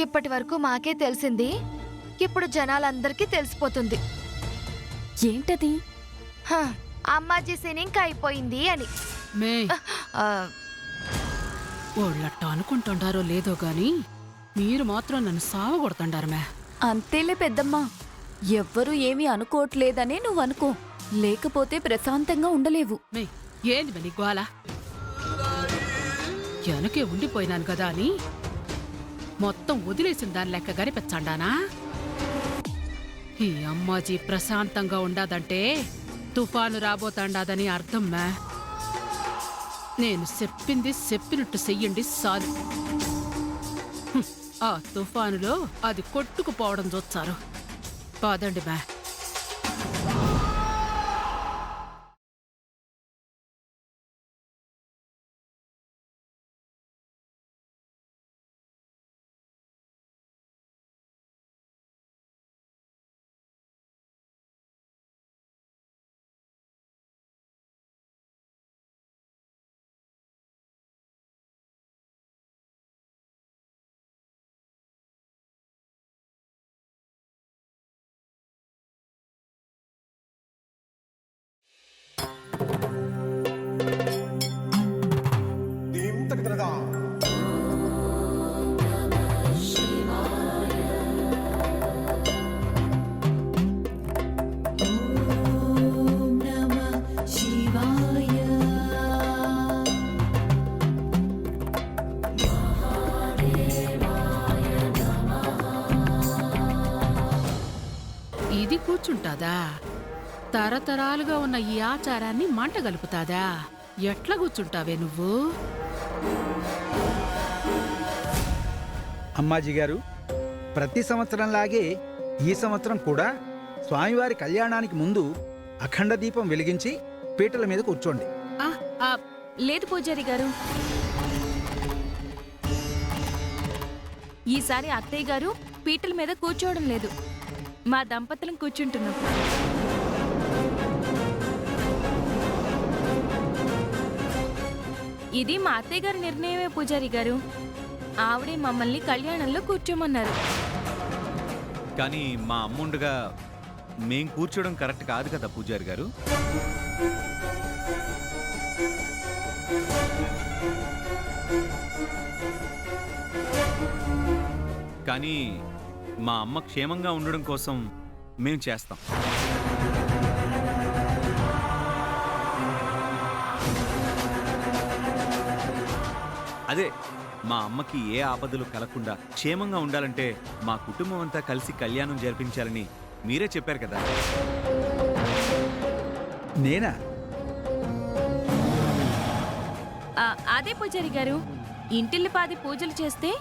ఇప్పటి వరకు మాకే తెలిసింది, ఇప్పుడు జనాలందరికీ తెలిసిపోతుంది. ఏంటది? హ, అమ్మాజీ సినింగ్ అయిపోయింది అని. మే ఆ, వాళ్ళట్ట అనుకుంటుండారో లేదో గాని మీరు మాత్రం నన్ను సావగొడుతుండారు మే. అంతేలే పెద్దమ్మా, ఎవ్వరూ ఏమీ అనుకోవట్లేదనే నువ్వనుకో, లేకపోతే ప్రశాంతంగా ఉండలేవు. మే ఏంది మే నీ గోల? వెనకే ఉండిపోయినాను కదా అని మొత్తం వదిలేసిన దాని లెక్క గనిపించండానా? ఈ అమ్మాజీ ప్రశాంతంగా ఉండాదంటే తుఫాను రాబోతాండాదని అర్థం మే. నేను చెప్పింది చెప్పినట్టు చెయ్యండి చాలు. ఆ తుఫానులో అది కొట్టుకుపోవడం చూస్తారు. కాదండి మే. ఇది కూర్చుంటాదా? తరతరాలుగా ఉన్న ఈ ఆచారాన్ని మంట గలుపుతాదా? ఎట్లా కూర్చుంటావే నువ్వు? అమ్మాజీ గారు, ప్రతి సంవత్సరంలాగే ఈ సంవత్సరం కూడా స్వామివారి కళ్యాణానికి ముందు అఖండ దీపం వెలిగించి పీటల మీద కూర్చోండి. ఆ, ఆ, లేదు పూజారి గారు, ఈసారి అత్తయ్య గారు పీటల మీద కూర్చోవడం లేదు, మా దంపతులం కూర్చుంటున్నాం. ఇది మా అత్తయ్య గారి నిర్ణయమే పూజారి గారు. ఆవిడే మమ్మల్ని కళ్యాణంలో కూర్చోమన్నారు. కానీ మా అమ్ముండగా మేం కూర్చోవడం కరెక్ట్ కాదు కదా పూజారి గారు. కానీ మా అమ్మ క్షేమంగా ఉండడం కోసం మేం చేస్తాం. అదే మా అమ్మకి ఏ ఆపదలు కలగకుండా క్షేమంగా ఉండాలంటే మా కుటుంబం అంతా కలిసి కళ్యాణం జరిపించాలని మీరే చెప్పారు కదా. నేనా? అదే పూజారి గారు, ఇంటిల్లిపాది పూజలు చేస్తే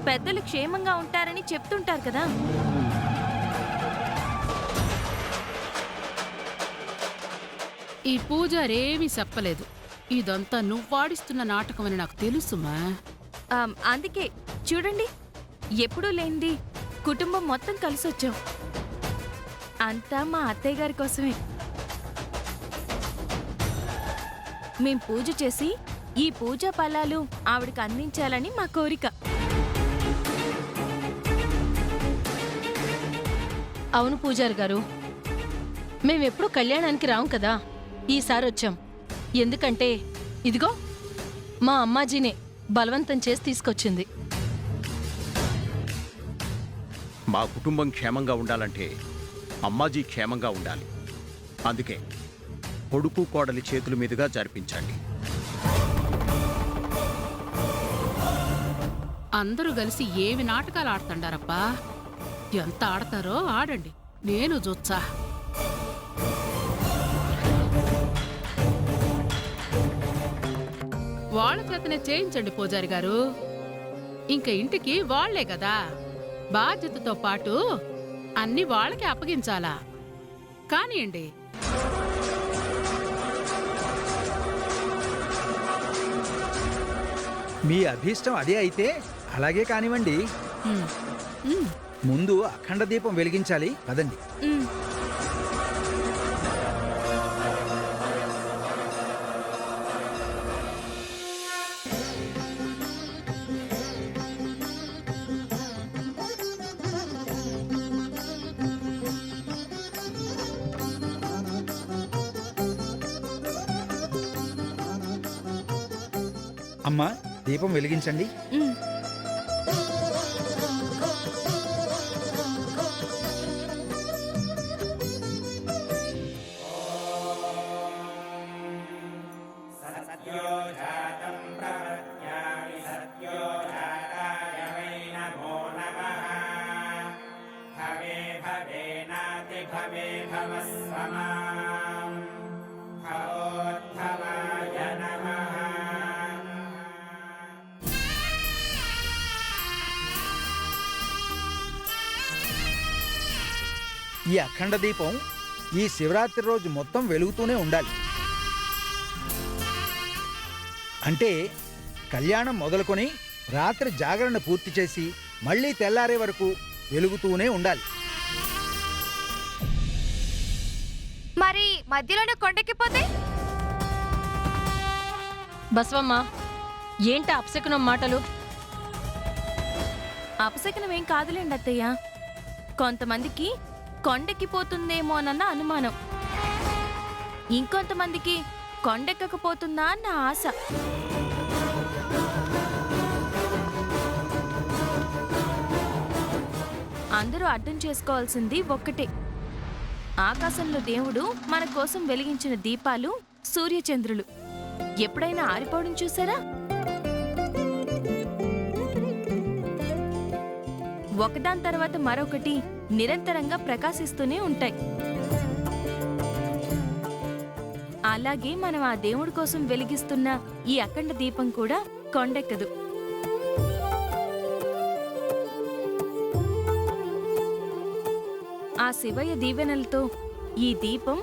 పెద్దలు క్షేమంగా ఉంటారని చెప్తుంటారు కదా. ఈ పూజారేమీ చెప్పలేదు. ఇదంతా నువ్వాడిస్తున్న నాటకం అని నాకు తెలుసుమా. అందుకే చూడండి, ఎప్పుడూ లేనిది కుటుంబం మొత్తం కలిసొచ్చాం. అంతా మా అత్తయ్య గారి కోసమే. మేం పూజ చేసి ఈ పూజా ఫలాలు ఆవిడకి అందించాలని మా కోరిక. అవును పూజారి గారు, మేమెప్పుడు కళ్యాణానికి రాం కదా, ఈసారి వచ్చాం. ఎందుకంటే ఇదిగో మా అమ్మాజీనే బలవంతం చేసి తీసుకొచ్చింది. మా కుటుంబం క్షేమంగా ఉండాలంటే అమ్మాజీ క్షేమంగా ఉండాలి. అందుకే కొడుకు కోడలి చేతుల మీదుగా జరిపించండి. అందరూ కలిసి ఏమి నాటకాలు ఆడుతుండారప్పా? ఎంత ఆడతారో ఆడండి, నేను చూచ్చా. వాళ్ళ చేతనే చేయించండి పూజారి గారు. ఇంక ఇంటికి వాళ్లే కదా, బాధ్యతతో పాటు అన్ని వాళ్ళకి అప్పగించాలా? కానియండి. మీ అభీష్టం అదే అయితే అలాగే కానివ్వండి. ముందు అఖండ దీపం వెలిగించాలి కదండి. అమ్మా దీపం వెలిగించండి. ఉమ్. ఈ అఖండ దీపం ఈ శివరాత్రి రోజు మొత్తం వెలుగుతూనే ఉండాలి. అంటే కళ్యాణం మొదలుకొని రాత్రి జాగరణ పూర్తి చేసి మళ్ళీ తెల్లారే వరకు వెలుగుతూనే ఉండాలి. మరి మధ్యలోనే కొండెక్కిపోతే? బసవమ్మ, ఏంటా అపశకునం మాటలు? అపశకనం ఏం కాదులేండి అత్తయ్య. కొంతమందికి కొండెక్కిపోతుందేమోనన్న అనుమానం, ఇంకొంతమందికి కొండెక్కకపోతుందా అన్న ఆశ. అందరూ అర్థం చేసుకోవాల్సింది ఒక్కటే, ఆకాశంలో దేవుడు మన కోసం వెలిగించిన దీపాలు సూర్యచంద్రులు ఎప్పుడైనా ఆరిపోవడం చూసారా? ఒకదాని తర్వాత మరొకటి నిరంతరంగా ప్రకాశిస్తూనే ఉంటాయి. అలాగే మనం ఆ దేవుడి కోసం వెలిగిస్తున్న ఈ అఖండ దీపం కూడా కొండెక్కదు. ఆ శివయ్య దీవెనలతో ఈ దీపం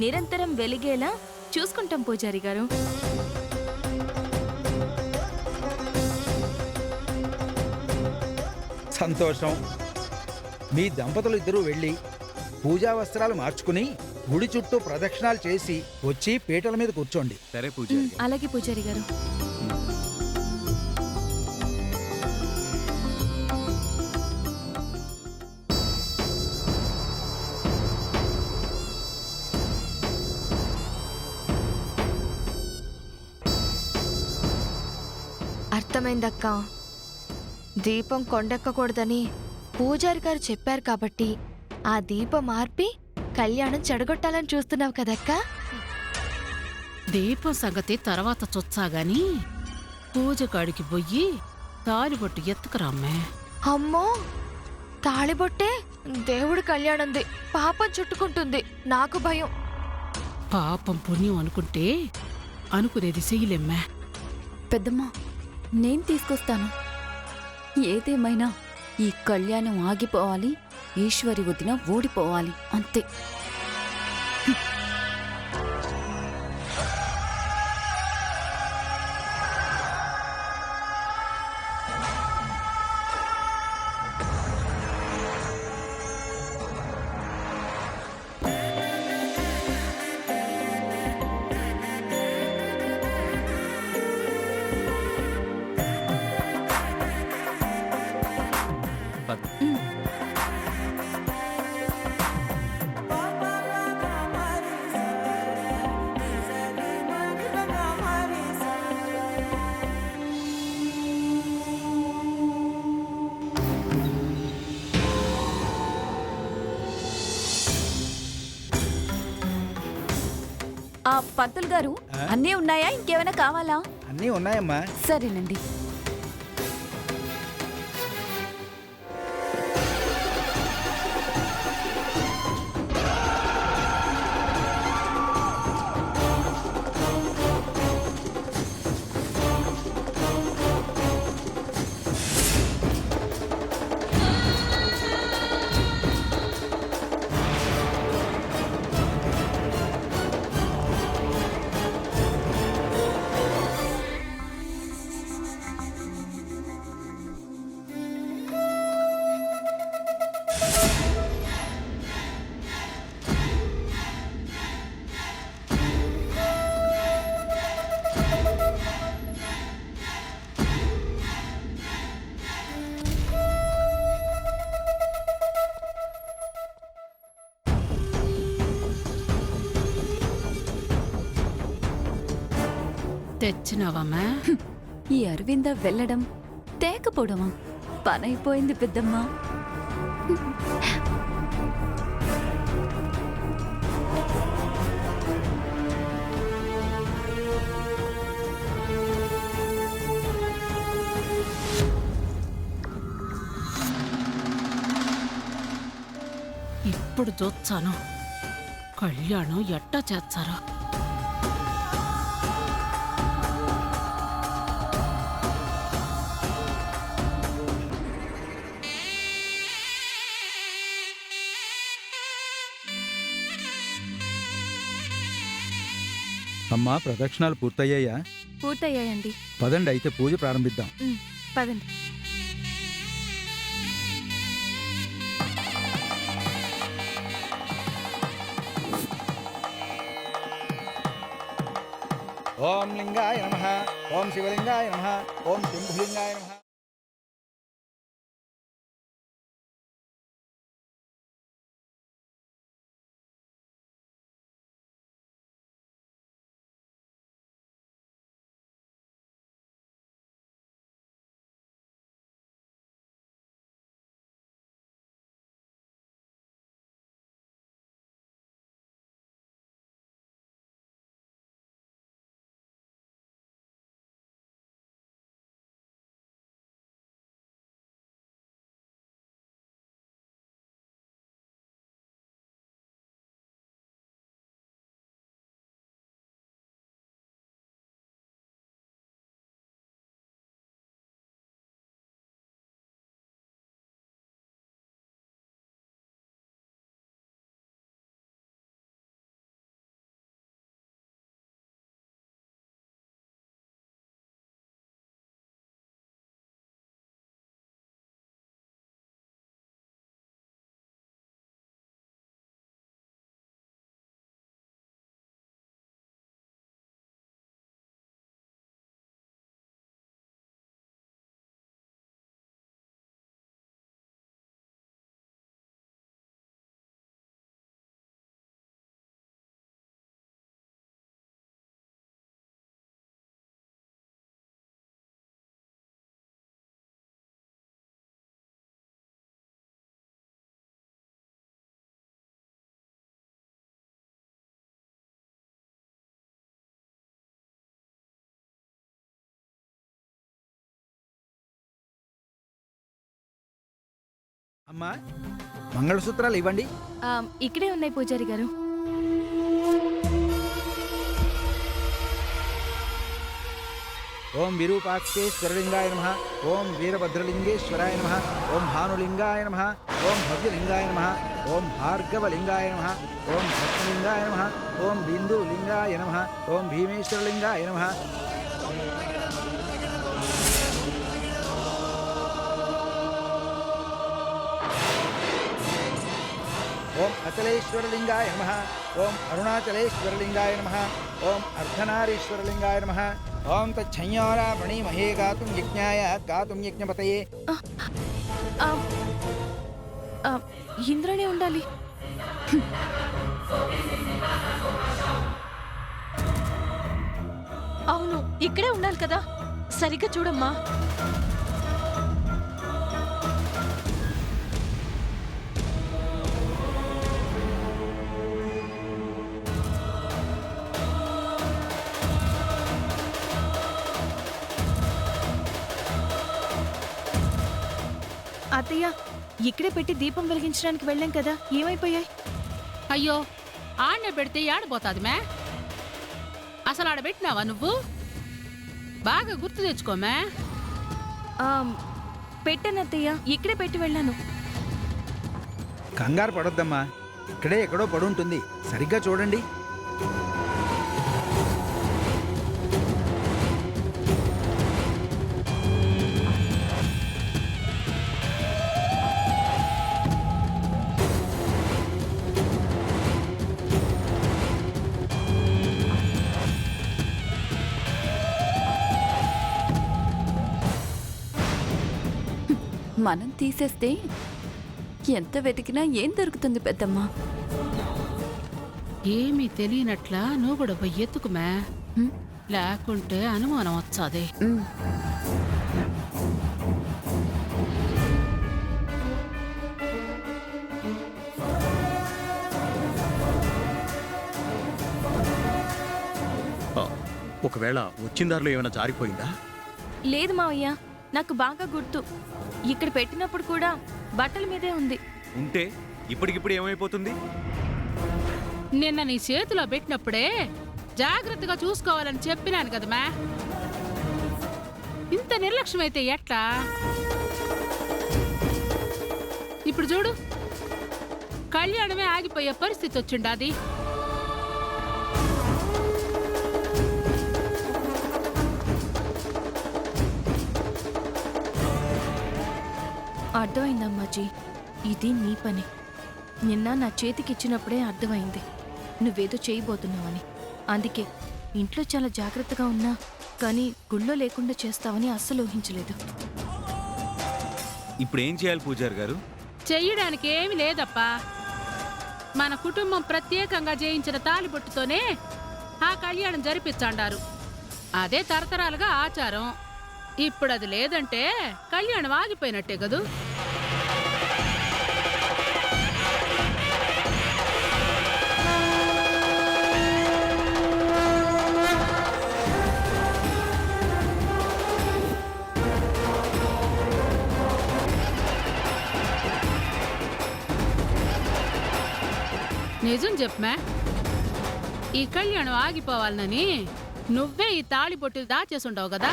నిరంతరం వెలిగేలా చూసుకుంటాం పూజారి గారు. సంతోషం. మీ దంపతులు ఇద్దరూ వెళ్ళి పూజా వస్త్రాలు మార్చుకుని గుడి చుట్టూ ప్రదక్షిణాలు చేసి వచ్చి పీటల మీద కూర్చోండి. సరే పూజారి గారు. అలాగే పూజారి గారు. అర్థమైందక్క. దీపం కొండెక్కకూడదని పూజారి గారు చెప్పారు కాబట్టి ఆ దీపం ఆర్పి కళ్యాణం చెడగొట్టాలని చూస్తున్నావు కదక్క. దీపం సంగతి తర్వాత చొచ్చాగాని పూజకాడికి పోయి తాలిబొట్టు ఎత్తుకురామ్మే. అమ్మో, తాళిబొట్టే దేవుడి కళ్యాణంది, పాపం చుట్టుకుంటుంది. నాకు భయం. పాపం పుణ్యం అనుకుంటే అనుకునేది చెయ్యలేమ్మే. పెద్దమ్మా, నేను తీసుకొస్తాను. ఏదేమైనా ఈ కళ్యాణం ఆగిపోవాలి, ఈశ్వరి వదిన ఓడిపోవాలి, అంతే. ఆ పంతులు గారు, అన్నీ ఉన్నాయా? ఇంకేమైనా కావాలా? అన్నీ ఉన్నాయమ్మా. సరేనండి. తెచ్చినావమ్మా? ఈ అరవింద వెళ్ళడం తేకపోవడమా? పనైపోయింది పెద్దమ్మ. ఇప్పుడు చూచాను కళ్యాణం ఎట్టా చేస్తారో. అమ్మా, ప్రదక్షిణాలు పూర్తయ్యాయా? పూర్తయ్యాయండి. పదండి, అయితే పూజ ప్రారంభిద్దాం. పదండి. ఓం లింగాయ నమః, ఓం శివలింగాయ నమః, ఓం శంభులింగాయ నమః. అమ్మా, మంగళసూత్రాలు ఇవ్వండి. ఇక్కడే ఉన్నాయి పూజారి గారు. ఓం విరూపాక్షేశ్వరలింగాయ నమః, ఓం వీరభద్రలింగేశ్వరాయ నమః, ఓం భానులింగాయ నమః, ఓం భవ్యలింగాయ నమః, ఓం భార్గవలింగాయ నమః, ఓం భక్తలింగాయ నమః, ఓం బిందులింగాయ నమః, ఓం భీమేశ్వరలింగాయ నమః. ఓం అచలేశ్వరలింగాయ నమః, ఓం అరుణాచలేశ్వరలింగాయ నమః, ఓం అర్ధనారీశ్వరలింగాయ నమః. ఓం తచ్చంయోరా ప్రణీమహే గాతుం యజ్ఞాయ గాతుం యజ్ఞపతయే. ఇంద్రనే ఉండాలి. అవును, ఇక్కడే ఉండాలి కదా. సరిగ్గా చూడమ్మా. అత్తయ్య, ఇక్కడే పెట్టి దీపం వెలిగించడానికి వెళ్ళాం కదా, ఏమైపోయాయి? అయ్యో, ఆడనే పెడితే ఆడపోతాది మే. అసలు ఆడబెట్టినావా నువ్వు? బాగా గుర్తు తెచ్చుకోమే. పెట్టాను అత్తయ్య, ఇక్కడే పెట్టి వెళ్ళాను. కంగారు పడొద్దమ్మా, ఇక్కడే ఎక్కడో పడుంటుంది. సరిగ్గా చూడండి. మనం తీసేస్తే ఎంత వెతికినా ఏం దొరుకుతుంది పెద్దమ్మ? ఏమీ తెలియనట్లా నువ్వు కూడా పోయి ఎత్తుకుమే. లేకుంటే అనుమానం వచ్చాది. ఉమ్. ఆ, ఒకవేళ వచ్చిన దారిలో ఏమైనా జారిపోయిందా? లేదు మావయ్య, నాకు బాగా గుర్తు. ఇక్కడ పెట్టినప్పుడు కూడా బట్టల మీదే ఉంది. ఉంటే ఇప్పటికిప్పుడు ఏమైపోతుంది? నిన్న నీ చేతిలో పెట్టినప్పుడే జాగ్రత్తగా చూసుకోవాలని చెప్పినాను కదమ్మా. ఇంత నిర్లక్ష్యమైతే ఎట్లా? ఇప్పుడు చూడు, కళ్యాణమే ఆగిపోయే పరిస్థితి వచ్చిండాది. అర్థమైందమ్మాజీ, ఇది నీ పని. నిన్న నా చేతికిచ్చినప్పుడే అర్థమైంది నువ్వేదో చేయబోతున్నావని. అందుకే ఇంట్లో చాలా జాగ్రత్తగా ఉన్నా కానీ గుళ్ళో లేకుండా చేస్తావని అస్సలు ఊహించలేదు. ఇప్పుడు ఏం చేయాలి పూజారి గారు? చెయ్యడానికి ఏమీ లేదప్పా. మన కుటుంబం ప్రత్యేకంగా చేయించిన తాలిబొట్టుతోనే ఆ కళ్యాణం జరిపించాండారు. అదే తరతరాలుగా ఆచారం. ఇప్పుడు అది లేదంటే కళ్యాణం ఆగిపోయినట్టే కదూ. నిజం చెప్పమా, ఈ కళ్యాణం ఆగిపోవాలని నువ్వే ఈ తాళిబొట్టు దాచేసుంటావు కదా.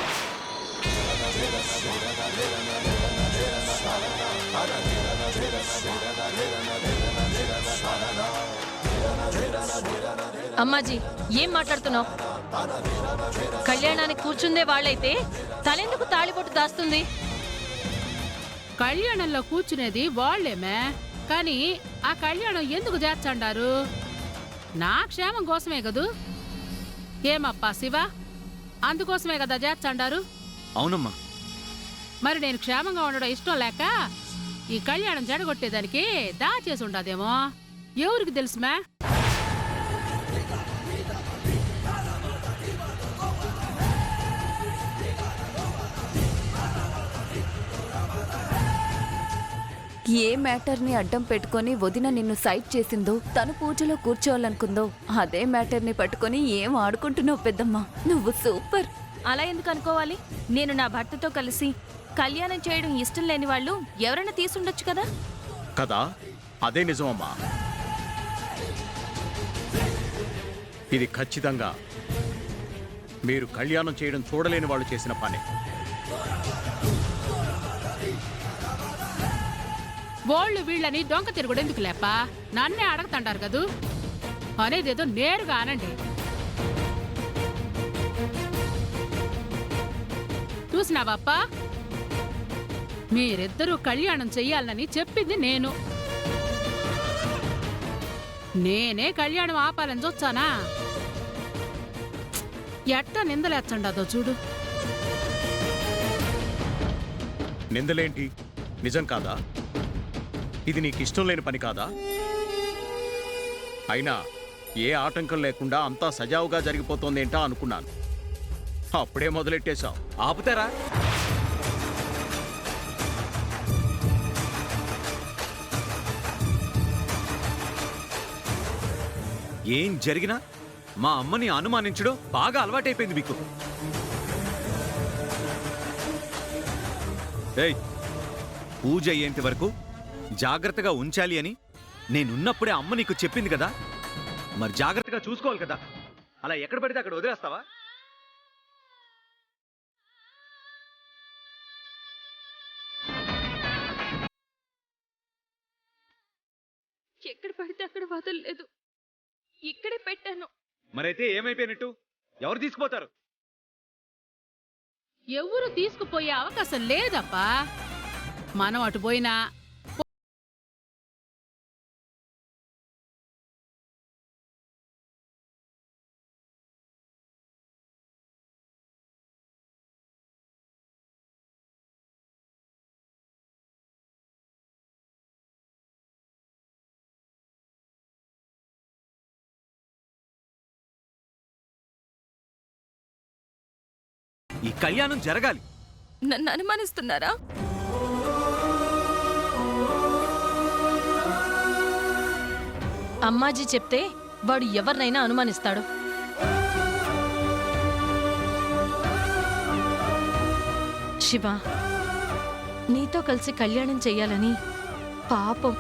అమ్మాజీ, ఏం మాట్లాడుతున్నావు? కళ్యాణానికి కూర్చుందే వాళ్ళైతే తలెందుకు తాళిబొట్టు దాస్తుంది? కళ్యాణంలో కూర్చునేది వాళ్లేమే, కానీ ఆ కళ్యాణం ఎందుకు చేర్చండారు? నా క్షేమం కోసమే కదూ. ఏమప్పా శివ, అందుకోసమే కదా చేర్చండారు. అవునమ్మా. మరి నేను క్షేమంగా ఉండడం ఇష్టం లేక ఈ కళ్యాణం జడగొట్టేదానికి దాచేసి ఉండదేమో. ఎవరికి తెలుసుమా? ఏ మ్యాటర్ని అడ్డం పెట్టుకొని వదిన నిన్ను సైట్ చేసిందో, తను పూజలో కూర్చోవాలనుకుందో, అదే మ్యాటర్ని పట్టుకొని ఏం ఆడుకుంటున్నావు పెద్దమ్మ. నువ్వు సూపర్. అలా ఎందుకు అనుకోవాలి? నేను నా భర్తతో కలిసి కళ్యాణం చేయడం ఇష్టం లేని వాళ్ళు ఎవరైనా తీసుండొచ్చు కదా. కదా, అదే నిజమమ్మా. ఇది ఖచ్చితంగా మీరు కళ్యాణం చేయడం చూడలేని వాళ్ళు చేసిన పని. వాళ్ళు వీళ్ళని డొంక తిరుగుడు ఎందుకు లేపా? నన్నే అడగతంటారు కదూ. అనేదేదో నేరుగా అనండి. చూసినావాప్పా, మీరిద్దరూ కళ్యాణం చెయ్యాలని చెప్పింది నేను. నేనే కళ్యాణం ఆపాలని చూచానా? ఎట్టా నిందలేచ్చండాదో చూడు. నిందలేంటి? నిజం కాదా? ఇది నీకు ఇష్టం లేని పని కాదా? అయినా ఏ ఆటంకం లేకుండా అంతా సజావుగా జరిగిపోతోందేంటా అనుకున్నాను. అప్పుడే మొదలెట్టేశావు. ఆపుతారా? ఏం జరిగినా మా అమ్మని అనుమానించడం బాగా అలవాటైపోయింది మీకు. ఏయ్, పూజ అయ్యేంత వరకు జాగ్రత్తగా ఉంచాలి అని నేనున్నప్పుడే అమ్మ నీకు చెప్పింది కదా. మరి జాగ్రత్తగా చూసుకోవాలి కదా. అలా ఎక్కడ పడితే అక్కడ వదిలేస్తావా? ఎక్కడ పడితే అక్కడ వదలలేదు, ఇక్కడే పెట్టాను. మరైతే ఏమైపోయినట్టు? ఎవరు తీసుకుపోతారు? ఎవరు తీసుకుపోయే అవకాశం లేదప్పా. మనం అటు పోయినా ఈ కళ్యాణం జరగాలి. నన్ను అనుమానిస్తున్నారా? అమ్మాజీ చెప్తే వాడు ఎవరినైనా అనుమానిస్తాడు. శివ, నీతో కలిసి కళ్యాణం చెయ్యాలని పాపం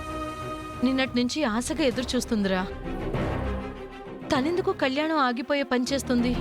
నిన్నటి నుంచి ఆశగా ఎదురు చూస్తుందిరా. తనెందుకు కళ్యాణం ఆగిపోయే పని చేస్తుంది?